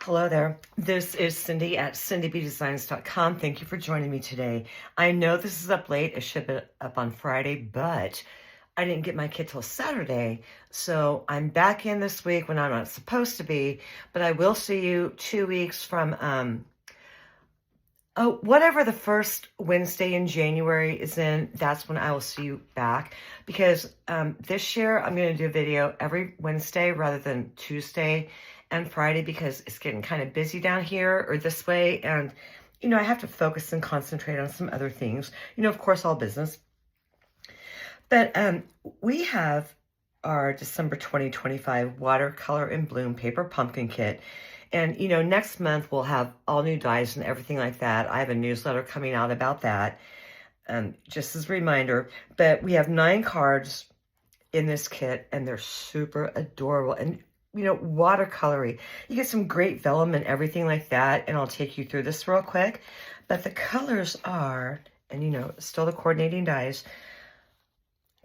Hello there. This is Cindy at cindybdesigns.com. Thank you for joining me today. I know this is up late. It should be up on Friday, but I didn't get my kit till Saturday. So I'm back in this week when I'm not supposed to be, but I will see you 2 weeks from, whatever the first Wednesday in January is in, that's when I will see you back. Because this year I'm going to do a video every Wednesday rather than Tuesday and Friday because it's getting kind of busy down here or this way. And, I have to focus and concentrate on some other things. Of course, all business. But we have our December 2025 Watercolor in Bloom Paper Pumpkin Kit. And, next month we'll have all new dies and everything like that. I have a newsletter coming out about that, just as a reminder. But we have 9 cards in this kit, and they're super adorable. And, watercolory. You get some great vellum and everything like that, and I'll take you through this real quick. But the colors are, and, still the coordinating dies,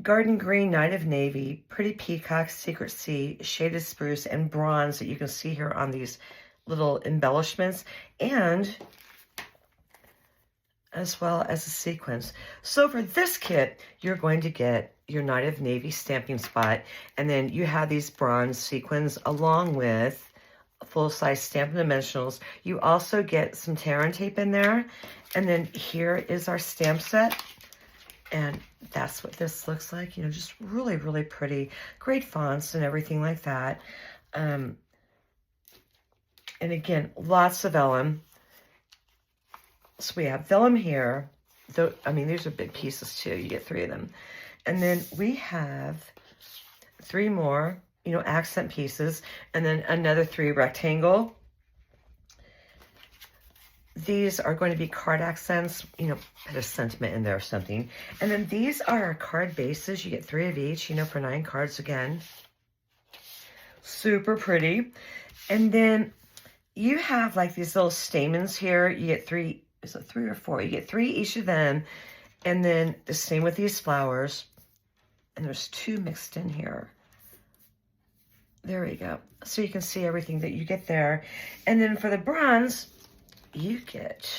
Garden Green, Night of Navy, Pretty Peacock, Secret Sea, Shaded Spruce, and Bronze that you can see here on these little embellishments, and as well as a sequence. So for this kit, you're going to get your Night of Navy stamping spot, and then you have these bronze sequins along with full-size Stampin' Dimensionals. You also get some tear and tape in there, and then here is our stamp set. And that's what this looks like, just really, really pretty. Great fonts and everything like that. And again, lots of vellum. So we have vellum here. These are big pieces too. You get 3 of them. And then we have 3 more, accent pieces. And then another 3 rectangle. These are going to be card accents, put a sentiment in there or something. And then these are our card bases. You get 3 of each, for 9 cards again. Super pretty. And then you have like these little stamens here. You get 3, is it 3 or 4? You get 3 each of them. And then the same with these flowers. And there's 2 mixed in here. There we go. So you can see everything that you get there. And then for the bronze, you get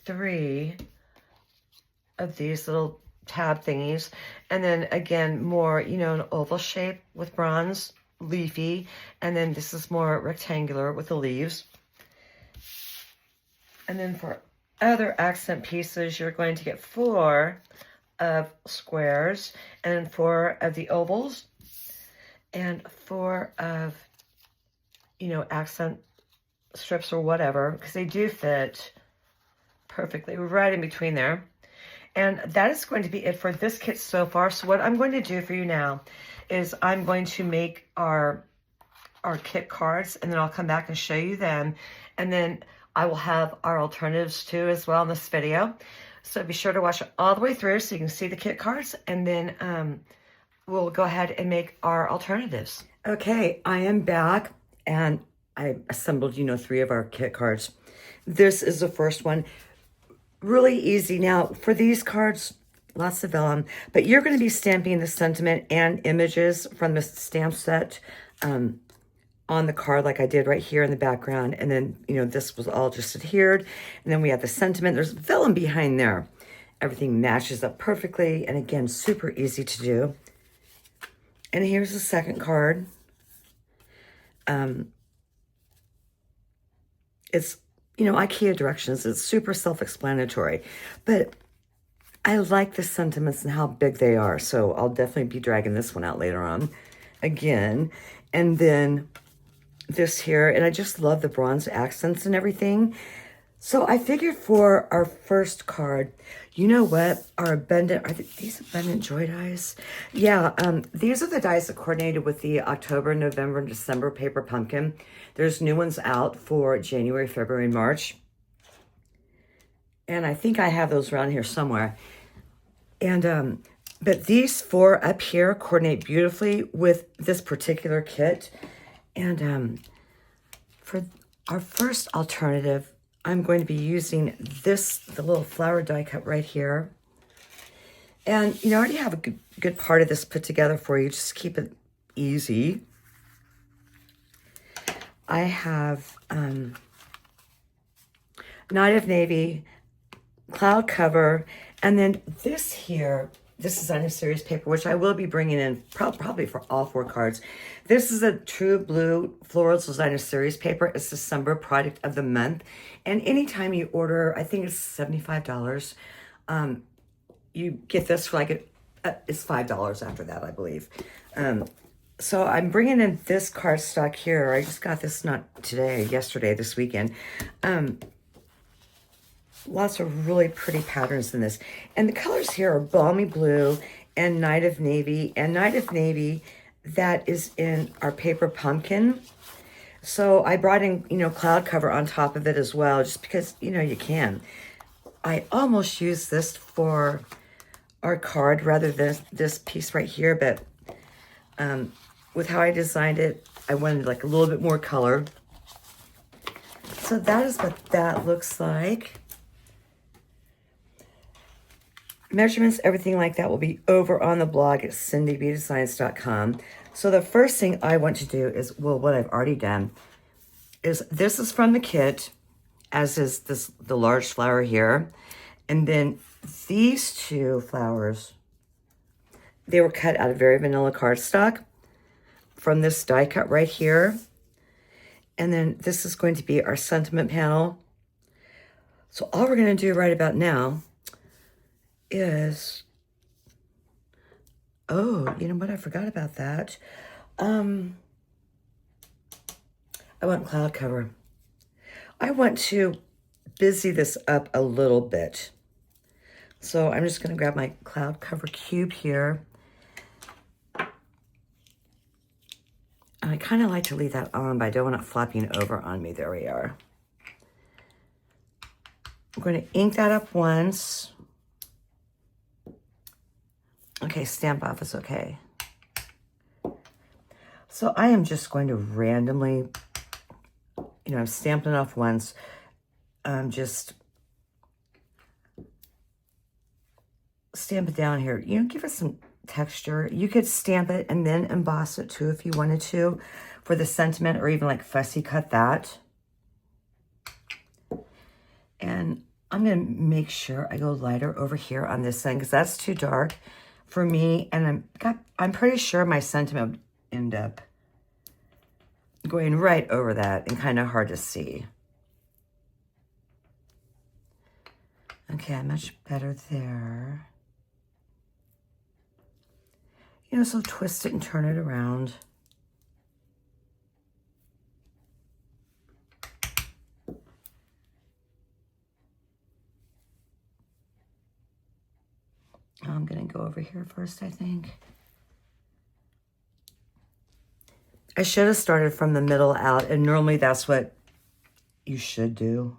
3 of these little tab thingies. And then again, more, an oval shape with bronze, leafy. And then this is more rectangular with the leaves. And then for other accent pieces, you're going to get 4 of squares and 4 of the ovals and 4 of, accent strips or whatever, because they do fit perfectly right in between there. And that is going to be it for this kit so far. So what I'm going to do for you now is I'm going to make our kit cards, and then I'll come back and show you them. And then I will have our alternatives too as well in this video. So be sure to watch it all the way through so you can see the kit cards, and then we'll go ahead and make our alternatives. Okay, I am back, and I assembled, 3 of our kit cards. This is the first one. Really easy. Now, for these cards, lots of vellum, but you're going to be stamping the sentiment and images from the stamp set on the card like I did right here in the background. And then, this was all just adhered. And then we have the sentiment. There's vellum behind there. Everything matches up perfectly. And again, super easy to do. And here's the second card. It's, IKEA directions. It's super self-explanatory. But I like the sentiments and how big they are. So I'll definitely be dragging this one out later on again. And then this here. And I just love the bronze accents and everything. So I figured for our first card, you know what? Our abundant, are these abundant joy dies? Yeah, these are the dies that coordinated with the October, November, and December paper pumpkin. There's new ones out for January, February, and March. And I think I have those around here somewhere. And, but these 4 up here coordinate beautifully with this particular kit. And for our first alternative, I'm going to be using the little flower die cut right here. And, I already have a good part of this put together for you. Just keep it easy. I have Night of Navy, Cloud Cover, and then this here, this designer series paper, which I will be bringing in probably for all 4 cards. This is a True Blue Florals Designer Series paper. It's December product of the month. And anytime you order, I think it's $75, you get this for like, it's $5 after that, I believe. So I'm bringing in this cardstock here. I just got this not today, yesterday, this weekend. Lots of really pretty patterns in this. And the colors here are Balmy Blue and Night of Navy. And Night of Navy, that is in our paper pumpkin. So I brought in, you know, Cloud Cover on top of it as well, just because, you know, you can. I almost used this for our card rather than this piece right here, but with how I designed it, I wanted like a little bit more color. So that is what that looks like. Measurements, everything like that will be over on the blog at cindybdesigns.com. So the first thing I want to do is, well, what I've already done is this is from the kit, as is the large flower here. And then these 2 flowers, they were cut out of very vanilla cardstock from this die cut right here. And then this is going to be our sentiment panel. So all we're going to do right about now is, oh, you know what? I forgot about that. I want Cloud Cover. I want to busy this up a little bit. So I'm just going to grab my Cloud Cover cube here. And I kind of like to leave that on, but I don't want it flopping over on me. There we are. I'm going to ink that up once. Okay, stamp off is okay. So I am just going to randomly, you know, I'm stamping off once. Just stamp it down here. You know, give it some texture. You could stamp it and then emboss it too if you wanted to for the sentiment, or even like fussy cut that. And I'm going to make sure I go lighter over here on this end because that's too dark for me, and I'm pretty sure my sentiment would end up going right over that and kind of hard to see. Okay, much better there. You know, so twist it and turn it around. I'm going to go over here first, I think. I should have started from the middle out, and normally that's what you should do.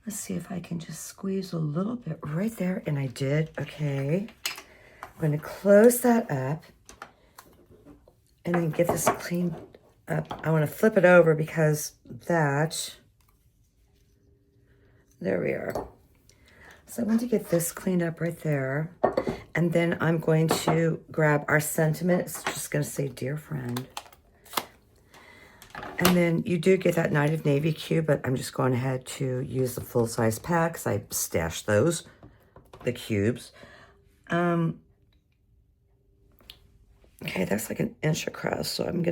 Let's see if I can just squeeze a little bit right there, and I did. Okay. I'm going to close that up and then get this cleaned up. I want to flip it over because that, there we are. So I want to get this cleaned up right there. And then I'm going to grab our sentiment. It's just going to say, dear friend. And then you do get that Night of Navy cube, but I'm just going ahead to use the full-size pack because I stashed those, the cubes. Okay, that's like 1 inch across, so I'm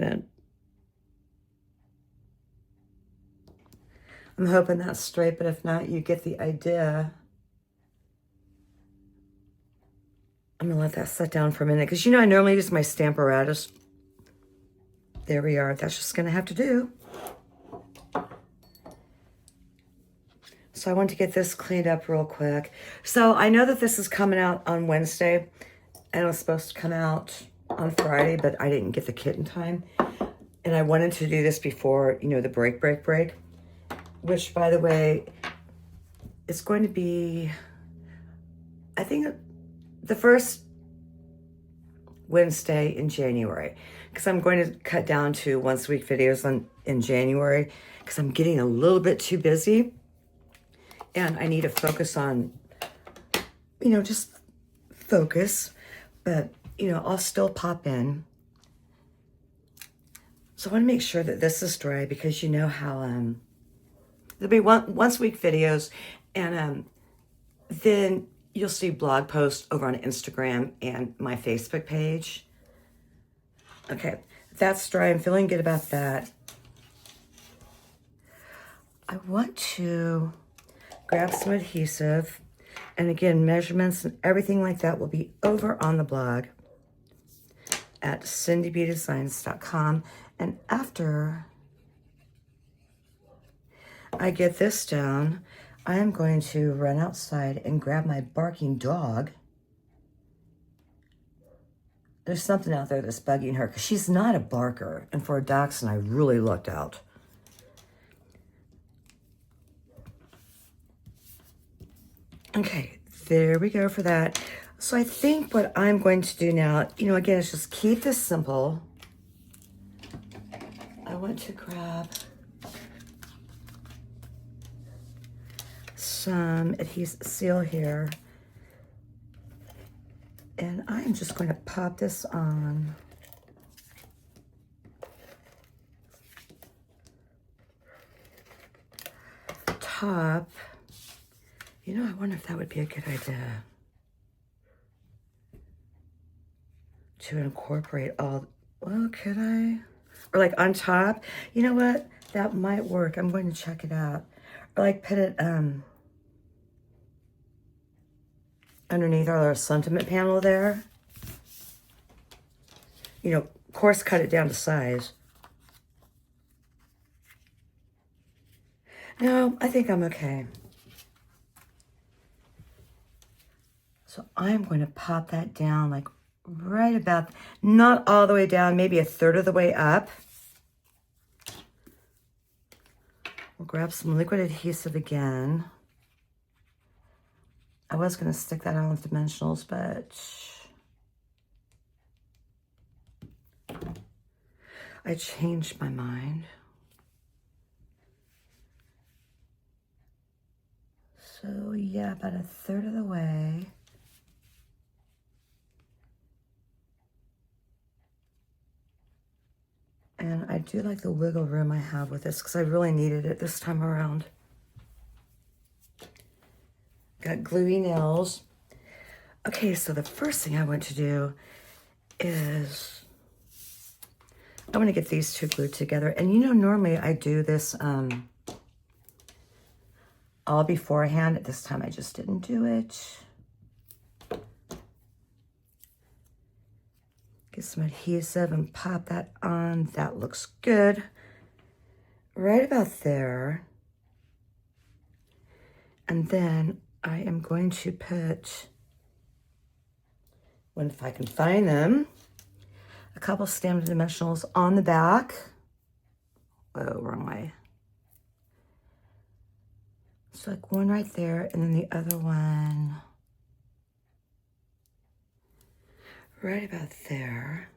hoping that's straight, but if not, you get the idea. I'm going to let that set down for a minute because, you know, I normally use my Stamparatus. There we are. That's just going to have to do. So I want to get this cleaned up real quick. So I know that this is coming out on Wednesday, and it was supposed to come out on Friday, but I didn't get the kit in time. And I wanted to do this before, you know, the break, which, by the way, it's going to be, I think, the first Wednesday in January, because I'm going to cut down to once a week videos in January because I'm getting a little bit too busy and I need to focus on, you know, just focus. But, you know, I'll still pop in So I want to make sure that this is dry because you know how there'll be once a week videos, and then you'll see blog posts over on Instagram and my Facebook page. Okay, that's dry. I'm feeling good about that. I want to grab some adhesive, and again, measurements and everything like that will be over on the blog at cindybdesigns.com. And after I get this down, I am going to run outside and grab my barking dog. There's something out there that's bugging her because she's not a barker. And for a dachshund, I really looked out. Okay, there we go for that. So I think what I'm going to do now, you know, again, is just keep this simple. I want to grab some adhesive seal here. And I'm just going to pop this on. Top. You know, I wonder if that would be a good idea to incorporate all, well, could I? Or like on top, you know what? That might work. I'm going to check it out. Or like put it underneath our sentiment panel there. You know, of course, cut it down to size. No, I think I'm okay. So I'm going to pop that down like right about, not all the way down, maybe a third of the way up. We'll grab some liquid adhesive again. I was going to stick that on with dimensionals, but I changed my mind. So yeah, about a third of the way. And I do like the wiggle room I have with this because I really needed it this time around. Got gluey nails. Okay, so the first thing I want to do is I want to get these two glued together. And you know, normally I do this all beforehand. At this time, I just didn't do it. Get some adhesive and pop that on. That looks good. Right about there. And then I am going to put, when if I can find them, a couple Stampin' dimensionals on the back. Whoa, wrong way. So like one right there, and then the other one right about there.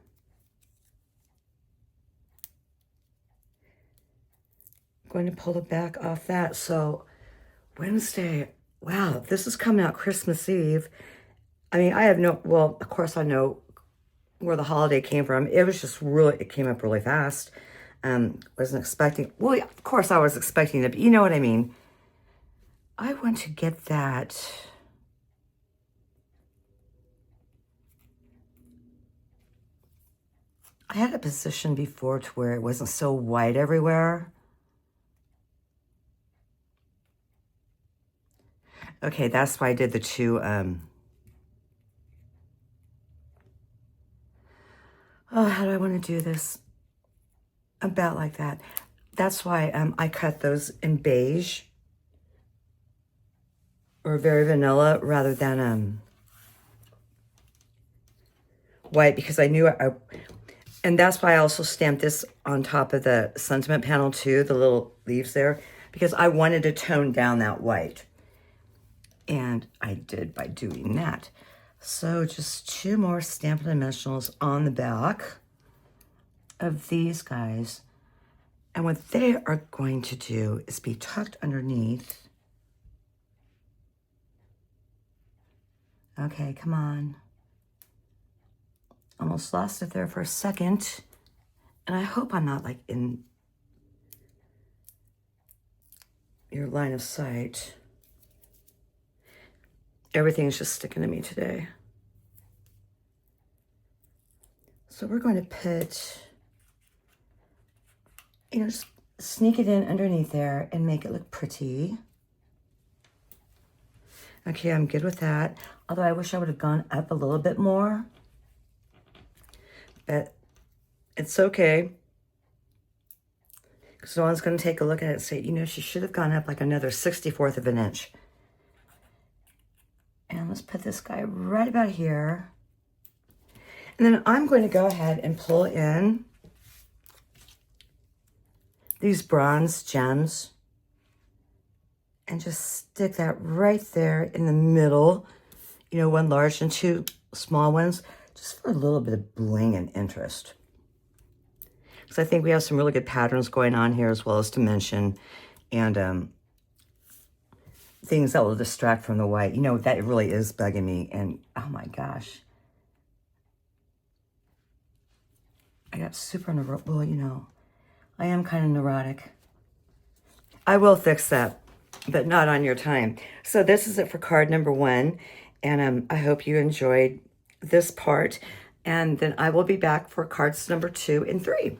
I'm going to pull the back off that. So Wednesday, wow, this is coming out Christmas Eve. I mean, I have no, well, of course I know where the holiday came from. It was just really, it came up really fast. Wasn't expecting, well, yeah, of course I was expecting it, but you know what I mean. I want to get that. I had a position before to where it wasn't so white everywhere. Okay, that's why I did the two, oh, how do I want to do this? About like that. That's why I cut those in beige or very vanilla rather than white, because I knew and that's why I also stamped this on top of the sentiment panel too, the little leaves there, because I wanted to tone down that white. And I did by doing that. So just two more Stampin' dimensionals on the back of these guys. And what they are going to do is be tucked underneath. Okay, come on. Almost lost it there for a second. And I hope I'm not like in your line of sight. Everything's just sticking to me today. So we're going to put, you know, just sneak it in underneath there and make it look pretty. Okay, I'm good with that. Although I wish I would have gone up a little bit more. But it's okay. Because no one's going to take a look at it and say, you know, she should have gone up like another 64th of an inch. And let's put this guy right about here. And then I'm going to go ahead and pull in these bronze gems and just stick that right there in the middle. You know, one large and two small ones, just for a little bit of bling and interest. Because I think we have some really good patterns going on here, as well as dimension and things that will distract from the white. You know, that really is bugging me. And oh my gosh, I got super neurotic. Well, you know, I am kind of neurotic. I will fix that, but not on your time. So this is it for card number 1. And I hope you enjoyed this part. And then I will be back for cards number 2 and 3.